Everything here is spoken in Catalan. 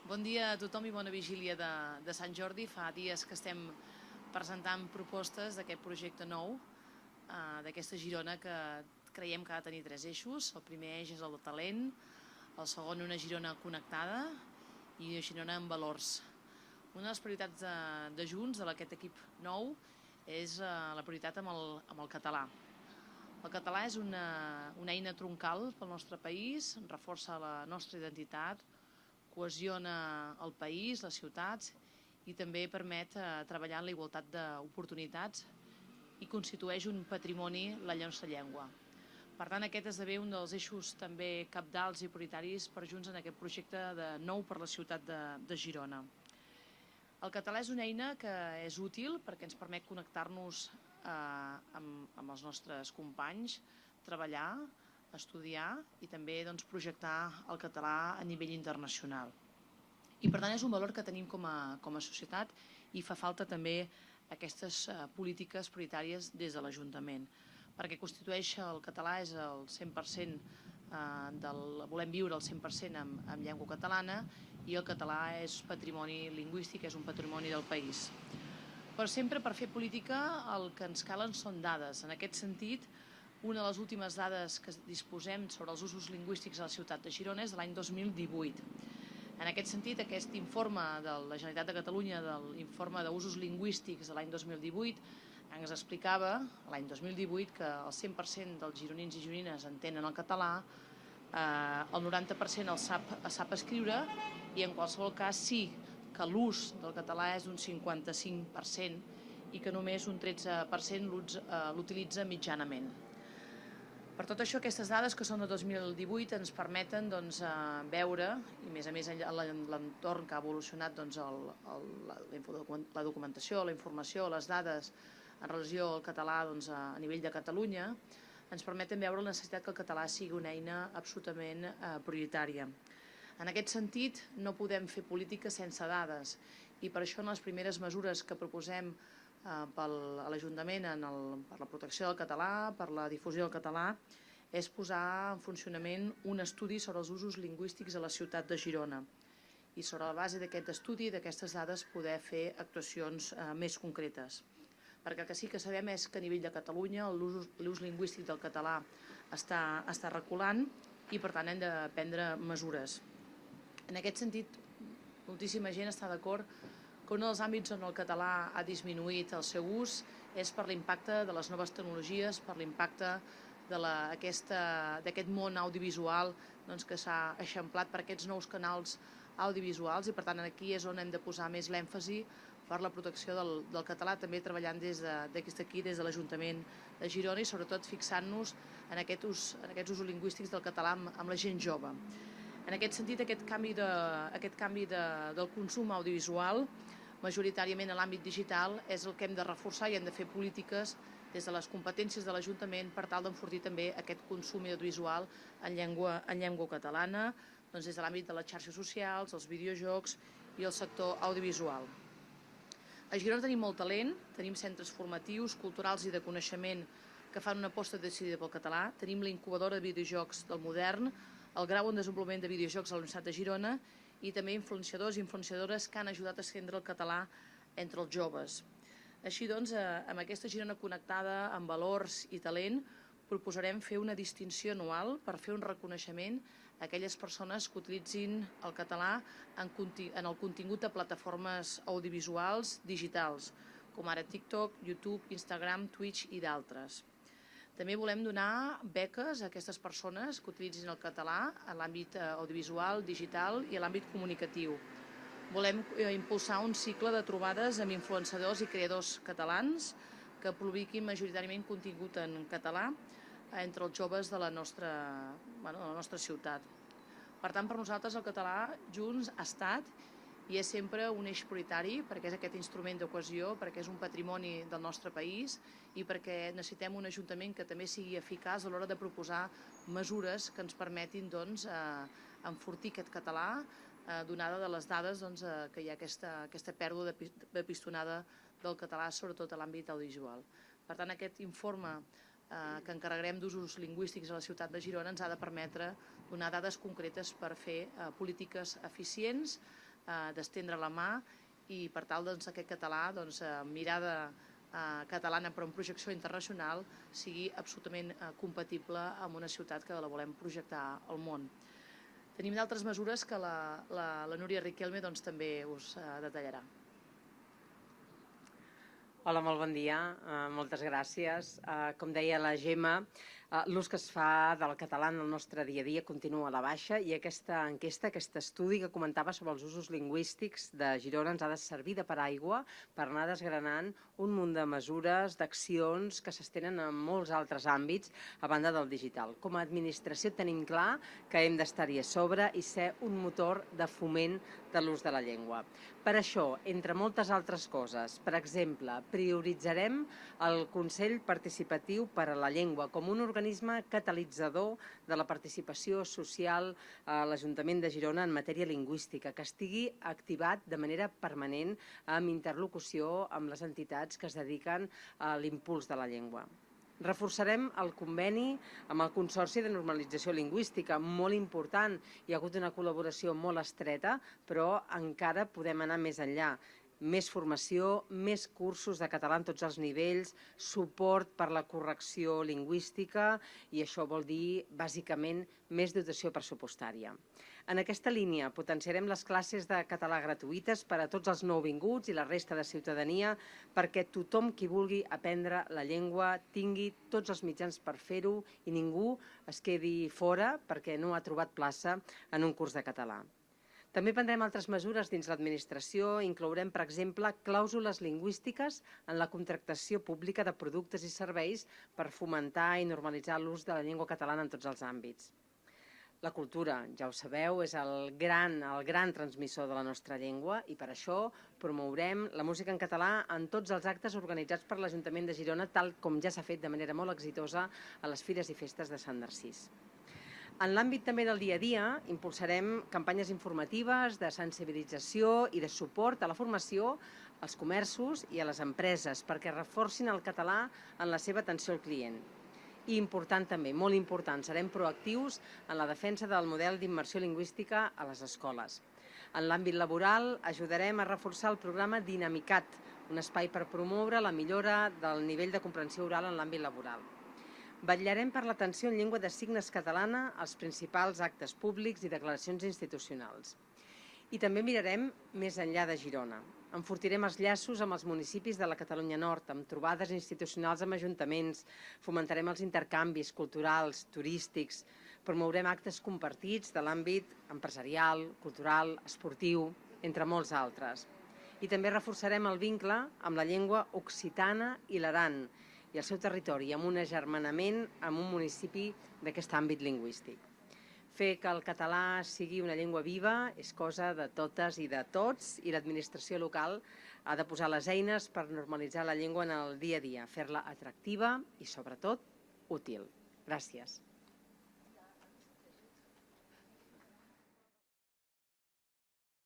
Bon dia a tothom i bona vigília de Sant Jordi. Fa dies que estem presentant propostes d'aquest projecte nou, d'aquesta Girona que creiem que ha de tenir tres eixos. El primer eix és el de talent, el segon una Girona connectada i una Girona amb valors. Una de les prioritats de Junts, d'aquest equip nou, és la prioritat amb el català. El català és una eina troncal pel nostre país, reforça la nostra identitat, cohesiona el país, les ciutats i també permet treballar en la igualtat d'oportunitats i constitueix un patrimoni la nostra llengua. Per tant, aquest esdevé un dels eixos també cabdals i prioritaris per Junts en aquest projecte de nou per la ciutat de Girona. El català és una eina que és útil perquè ens permet connectar-nos amb els nostres companys, treballar, estudiar i també projectar el català a nivell internacional. I per tant és un valor que tenim com a societat i fa falta també aquestes polítiques prioritàries des de l'Ajuntament, perquè constitueix el català és el 100% volem viure el 100% en llengua catalana i el català és patrimoni lingüístic, és un patrimoni del país. Però sempre per fer política el que ens calen són dades. En aquest sentit, una de les últimes dades que disposem sobre els usos lingüístics a la ciutat de Girona és de l'any 2018. En aquest sentit, aquest informe de la Generalitat de Catalunya, de l'informe d'usos lingüístics de l'any 2018, ens explicava, l'any 2018, que el 100% dels gironins i gironines entenen el català, el 90% el sap escriure i en qualsevol cas sí que l'ús del català és un 55% i que només un 13% l'utilitza mitjanament. Per tot això, aquestes dades que són de 2018 ens permeten veure, i a més l'entorn que ha evolucionat la documentació, la informació, les dades en relació al català a nivell de Catalunya, ens permeten veure la necessitat que el català sigui una eina absolutament prioritària. En aquest sentit, no podem fer política sense dades i per això en les primeres mesures que proposem a l'Ajuntament per la protecció del català, per la difusió del català, és posar en funcionament un estudi sobre els usos lingüístics a la ciutat de Girona i sobre la base d'aquest estudi i d'aquestes dades poder fer actuacions més concretes. Perquè el que sí que sabem és que a nivell de Catalunya l'ús lingüístic del català està reculant i per tant hem de prendre mesures. En aquest sentit, moltíssima gent està d'acord que un dels àmbits on el català ha disminuït el seu ús és per l'impacte de les noves tecnologies, per l'impacte d'aquest món audiovisual que s'ha eixamplat per aquests nous canals audiovisuals i per tant aquí és on hem de posar més l'èmfasi per la protecció del català, també treballant des d'aquí, des de l'Ajuntament de Girona i sobretot fixant-nos en aquests usos lingüístics del català amb la gent jove. En aquest sentit, aquest canvi del consum audiovisual, majoritàriament a l'àmbit digital, és el que hem de reforçar i hem de fer polítiques des de les competències de l'Ajuntament per tal d'enfortir també aquest consum audiovisual en llengua catalana, des de l'àmbit de les xarxes socials, els videojocs i el sector audiovisual. A Girona tenim molt talent, tenim centres formatius, culturals i de coneixement que fan una aposta decidida pel català, tenim la incubadora de videojocs del Modern, el grau en desenvolupament de videojocs a la Universitat de Girona i també influenciadors i influenciadores que han ajudat a estendre el català entre els joves. Així doncs, amb aquesta Girona connectada amb valors i talent, proposarem fer una distinció anual per fer un reconeixement a aquelles persones que utilitzin el català en el contingut de plataformes audiovisuals digitals, com ara TikTok, YouTube, Instagram, Twitch i d'altres. També volem donar beques a aquestes persones que utilitzin el català en l'àmbit audiovisual, digital i en l'àmbit comunicatiu. Volem impulsar un cicle de trobades amb influenciadors i creadors catalans que publiquin majoritàriament contingut en català entre els joves de la nostra ciutat. Per tant, per nosaltres el català Junts ha estat i és sempre un eix prioritari perquè és aquest instrument de cohesió, perquè és un patrimoni del nostre país i perquè necessitem un ajuntament que també sigui eficaç a l'hora de proposar mesures que ens permetin enfortir aquest català, donada de les dades que hi ha aquesta pèrdua de pistonada del català, sobretot a l'àmbit audiovisual. Per tant, aquest informe que encarregarem d'usos lingüístics a la ciutat de Girona ens ha de permetre donar dades concretes per fer polítiques eficients d'estendre la mà i per tal que aquest català, mirada catalana però amb projecció internacional, sigui absolutament compatible amb una ciutat que la volem projectar al món. Tenim d'altres mesures que la Núria Riquelme també us detallarà. Hola, molt bon dia. Moltes gràcies. Com deia la Gemma, l'ús que es fa del català en el nostre dia a dia continua a la baixa i aquesta enquesta, aquest estudi que comentava sobre els usos lingüístics de Girona ens ha de servir de paraigua per anar desgranant un munt de mesures, d'accions que s'estenen en molts altres àmbits a banda del digital. Com a administració tenim clar que hem d'estar-hi a sobre i ser un motor de foment de l'ús de la llengua. Per això, entre moltes altres coses, per exemple, prioritzarem el Consell Participatiu per a la Llengua com un organisme catalitzador de la participació social a l'Ajuntament de Girona en matèria lingüística, que estigui activat de manera permanent amb interlocució amb les entitats que es dediquen a l'impuls de la llengua. Reforçarem el conveni amb el Consorci de Normalització Lingüística, molt important. Hi ha hagut una col·laboració molt estreta, però encara podem anar més enllà. Més formació, més cursos de català en tots els nivells, suport per la correcció lingüística i això vol dir, bàsicament, més dotació pressupostària. En aquesta línia potenciarem les classes de català gratuïtes per a tots els nouvinguts i la resta de ciutadania perquè tothom qui vulgui aprendre la llengua tingui tots els mitjans per fer-ho i ningú es quedi fora perquè no ha trobat plaça en un curs de català. També prendrem altres mesures dins l'administració, inclourem, per exemple, clàusules lingüístiques en la contractació pública de productes i serveis per fomentar i normalitzar l'ús de la llengua catalana en tots els àmbits. La cultura, ja ho sabeu, és el gran transmissor de la nostra llengua i per això promourem la música en català en tots els actes organitzats per l'Ajuntament de Girona, tal com ja s'ha fet de manera molt exitosa a les Fires i Festes de Sant Narcís. En l'àmbit també del dia a dia, impulsarem campanyes informatives de sensibilització i de suport a la formació als comerços i a les empreses perquè reforcin el català en la seva atenció al client. I important també, molt important, serem proactius en la defensa del model d'immersió lingüística a les escoles. En l'àmbit laboral ajudarem a reforçar el programa Dinamicat, un espai per promoure la millora del nivell de comprensió oral en l'àmbit laboral. Vetllarem per l'atenció en llengua de signes catalana als principals actes públics i declaracions institucionals. I també mirarem més enllà de Girona. Enfortirem els llaços amb els municipis de la Catalunya Nord, amb trobades institucionals amb ajuntaments, fomentarem els intercanvis culturals, turístics, promourem actes compartits de l'àmbit empresarial, cultural, esportiu, entre molts altres. I també reforçarem el vincle amb la llengua occitana i l'aran, i el seu territori, amb un agermanament amb un municipi d'aquest àmbit lingüístic. Fer que el català sigui una llengua viva és cosa de totes i de tots i l'administració local ha de posar les eines per normalitzar la llengua en el dia a dia, fer-la atractiva i, sobretot, útil. Gràcies.